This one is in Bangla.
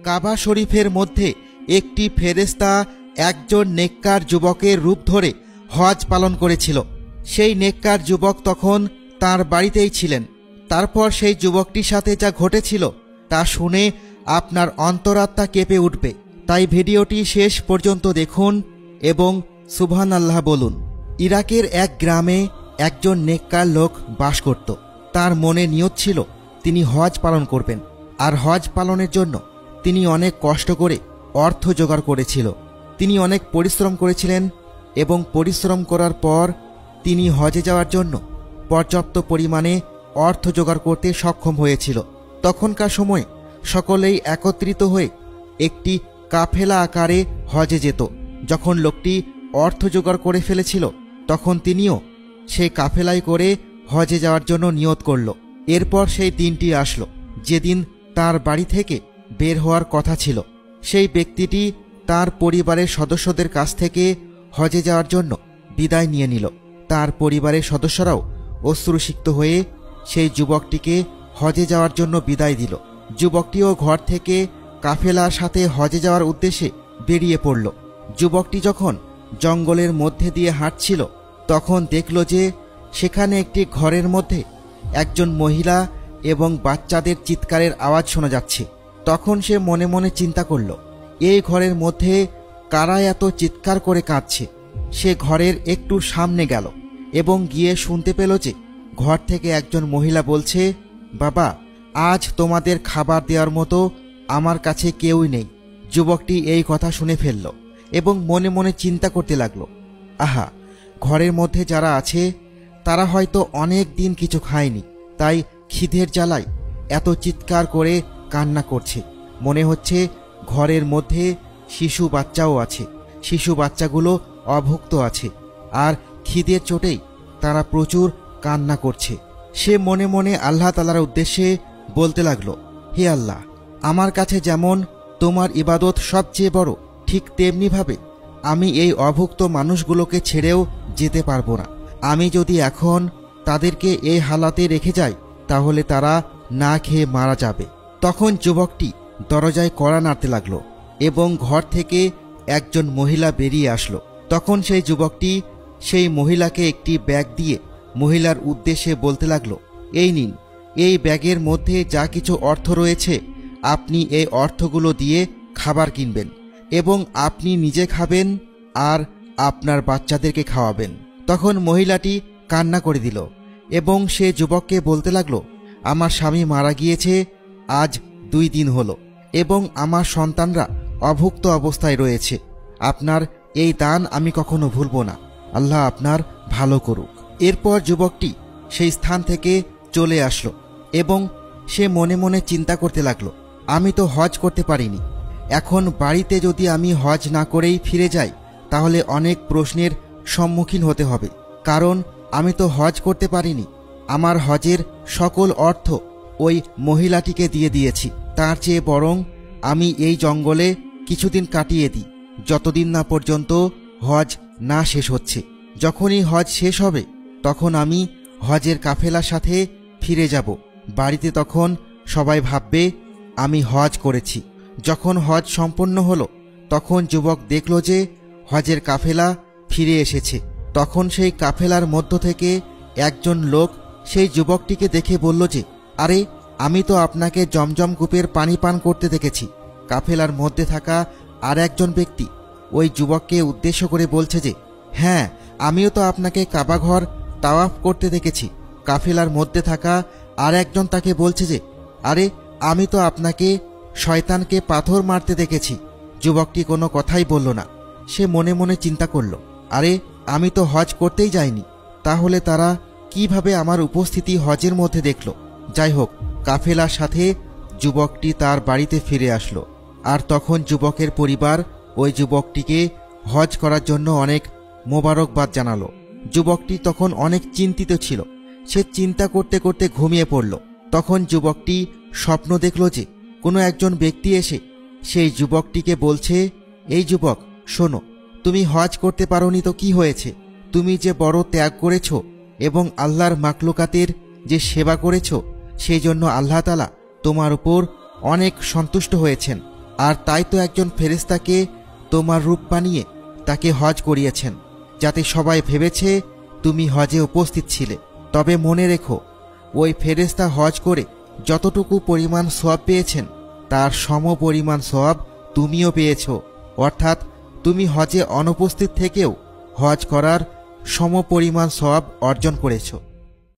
কাবা শরীফের মধ্যে একটি ফেরেশতা একজন নেককার যুবকের রূপ ধরে হজ পালন করেছিল। সেই নেককার যুবক তখন তার বাড়িতেই ছিলেন। তারপর সেই যুবকটির সাথে যা ঘটেছিল তা শুনে আপনার অন্তরাত্মা কেঁপে উঠবে। তাই ভিডিওটি শেষ পর্যন্ত দেখুন এবং সুবহানাল্লাহ বলুন। ইরাকের এক গ্রামে একজন নেককার লোক বাস করত। তার মনে নিয়ত ছিল তিনি হজ পালন করবেন, আর হজ পালনের জন্য তিনি অনেক কষ্ট করে অর্থ জোগাড় করেছিল। তিনি অনেক পরিশ্রম করেছিলেন এবং পরিশ্রম করার পর তিনি হজে যাওয়ার জন্য পর্যাপ্ত পরিমাণে অর্থ জোগাড় করতে সক্ষম হয়েছিল। তখনকার সময় সকলেই একত্রিত হয়ে একটি কাফেলা আকারে হজে যেত। যখন লোকটি অর্থ জোগাড় করে ফেলেছিল তখন তিনিও সেই কাফেলায় করে হজে যাওয়ার জন্য নিয়ত করল। এরপর সেই দিনটি আসলো যেদিন তার বাড়ি থেকে বের হওয়ার কথা ছিল। সেই ব্যক্তিটি তার পরিবারের সদস্যদের কাছ থেকে হজে যাওয়ার জন্য বিদায় নিয়ে নিল। তার পরিবারের সদস্যরাও অশ্রুসিক্ত হয়ে সেই যুবকটিকে হজে যাওয়ার জন্য বিদায় দিল। যুবকটিও ঘর থেকে কাফেলার সাথে হজে যাওয়ার উদ্দেশ্যে বেরিয়ে পড়ল। যুবকটি যখন জঙ্গলের মধ্যে দিয়ে হাঁটছিল তখন দেখল যে সেখানে একটি ঘরের মধ্যে একজন মহিলা এবং বাচ্চাদের চিৎকারের আওয়াজ শোনা যাচ্ছে। তখন সে মনে মনে চিন্তা করল, এই ঘরের মধ্যে কারা এত চিৎকার করে কাঁদছে। সে ঘরের একটু সামনে গেল এবং গিয়ে শুনতে পেল যে ঘর থেকে একজন মহিলা বলছে, বাবা, আজ তোমাদের খাবার দেওয়ার মতো আমার কাছে কেউই নেই। যুবকটি এই কথা শুনে ফেলল এবং মনে মনে চিন্তা করতে লাগলো, আহা, ঘরের মধ্যে যারা আছে তারা হয়তো অনেক দিন কিছু খায়নি, তাই খিদের জ্বালায় এত চিৎকার করে কান্না করছে। মনে হচ্ছে ঘরের মধ্যে শিশু বাচ্চাও আছে, শিশু বাচ্চাগুলো অভুক্ত আছে, আর খিদের চোটেই তারা প্রচুর কান্না করছে। সে মনে মনে আল্লাহ তাআলার উদ্দেশ্যে বলতে লাগলো, হে আল্লাহ, আমার কাছে যেমন তোমার ইবাদত সবচেয়ে বড়, ঠিক তেমনিভাবে আমি এই অভুক্ত মানুষগুলোকে ছেড়েও যেতে পারবো না। আমি যদি এখন তাদেরকে এই হালাতে রেখে যাই তাহলে তারা না খেয়ে মারা যাবে। তখন যুবকটি দরজায় কড়া নাড়তে লাগলো এবং ঘর থেকে একজন মহিলা বেরিয়ে আসলো। তখন সেই যুবকটি সেই মহিলাকে একটি ব্যাগ দিয়ে মহিলার উদ্দেশ্যে বলতে লাগলো, এই নিন, এই ব্যাগের মধ্যে যা কিছু অর্থ রয়েছে আপনি এই অর্থগুলো দিয়ে খাবার কিনবেন এবং আপনি নিজে খাবেন আর আপনার বাচ্চাদেরকে খাওয়াবেন। তখন মহিলাটি কান্না করে দিল এবং সে যুবককে বলতে লাগলো, আমার স্বামী মারা গিয়েছে আজ 2 দিন হলো এবং আমার সন্তানরা অভুক্ত অবস্থায় রয়েছে। আপনার এই দান আমি কখনো ভুলব না। আল্লাহ আপনার ভালো করুক। এরপর যুবকটি সেই স্থান থেকে চলে আসলো এবং সে মনে মনে চিন্তা করতে লাগলো, আমি তো হজ করতে পারিনি। এখন বাড়িতে যদি আমি হজ না করেই ফিরে যাই তাহলে অনেক প্রশ্নের সম্মুখীন হতে হবে, কারণ আমি তো হজ করতে পারিনি। আমার হজের সকল অর্থ ওই মহিলাটিকে দিয়ে দিয়েছি। তার চেয়ে বরং আমি এই জঙ্গলে কিছুদিন কাটিয়ে দিই, যতদিন না পর্যন্ত হজ না শেষ হচ্ছে। যখনই হজ শেষ হবে তখন আমি হজের কাফেলার সাথে ফিরে যাব বাড়িতে। তখন সবাই ভাববে আমি হজ করেছি। যখন হজ সম্পন্ন হলো তখন যুবক দেখল যে হজের কাফেলা ফিরে এসেছে। তখন সেই কাফেলার মধ্য থেকে একজন লোক সেই যুবকটিকে দেখে বলল যে, আরে, আমি তো আপনাকে জমজম কূপের পানি পান করতে দেখেছি। কাফেলার মধ্যে থাকা আর একজন ব্যক্তি ওই যুবককে উদ্দেশ্য করে বলছে যে, হ্যাঁ, আমিও তো আপনাকে কাবাঘর তাওয়াফ করতে দেখেছি। কাফেলার মধ্যে থাকা আর একজন তাকে বলছে যে, আরে, আমি তো আপনাকে শয়তানকে পাথর মারতে দেখেছি। যুবকটি কোনো কথাই বলল না। সে মনে মনে চিন্তা করল, আরে, আমি তো হজ করতেই যাইনি, তাহলে তারা কিভাবে আমার উপস্থিতি হজের মধ্যে দেখল। যাই হোক, কাফেলার সাথে যুবকটি তার বাড়িতে ফিরে আসলো। আর তখন যুবকের পরিবার ওই যুবকটিকে হজ করার জন্য অনেক মোবারকবাদ জানালো। যুবকটি তখন অনেক চিন্তিত ছিল। সে চিন্তা করতে করতে ঘুমিয়ে পড়ল। তখন যুবকটি স্বপ্ন দেখল যে কোনো একজন ব্যক্তি এসে সেই যুবকটিকে বলছে, এই যুবক, শোনো, তুমি হজ করতে পারোনি তো কি হয়েছে? তুমি যে বড় ত্যাগ করেছ এবং আল্লাহর মাকলুকাতের যে সেবা করেছ সেই জন্য আল্লাহ তাআলা তোমার উপর অনেক সন্তুষ্ট হয়েছেন। আর তাই তো একজন ফেরেশতাকে তোমার রূপ বানিয়ে তাকে হজ করিয়েছেন, যাতে সবাই ভেবেছে তুমি হজে উপস্থিত ছিলে। তবে মনে রেখো, ওই ফেরেশতা হজ করে যতটুকু পরিমাণ সওয়াব পেয়েছেন তার সম পরিমাণ সওয়াব তুমিও পেয়েছ। অর্থাৎ তুমি হজে অনুপস্থিত থেকেও হজ করার সম পরিমাণ সওয়াব অর্জন করেছো।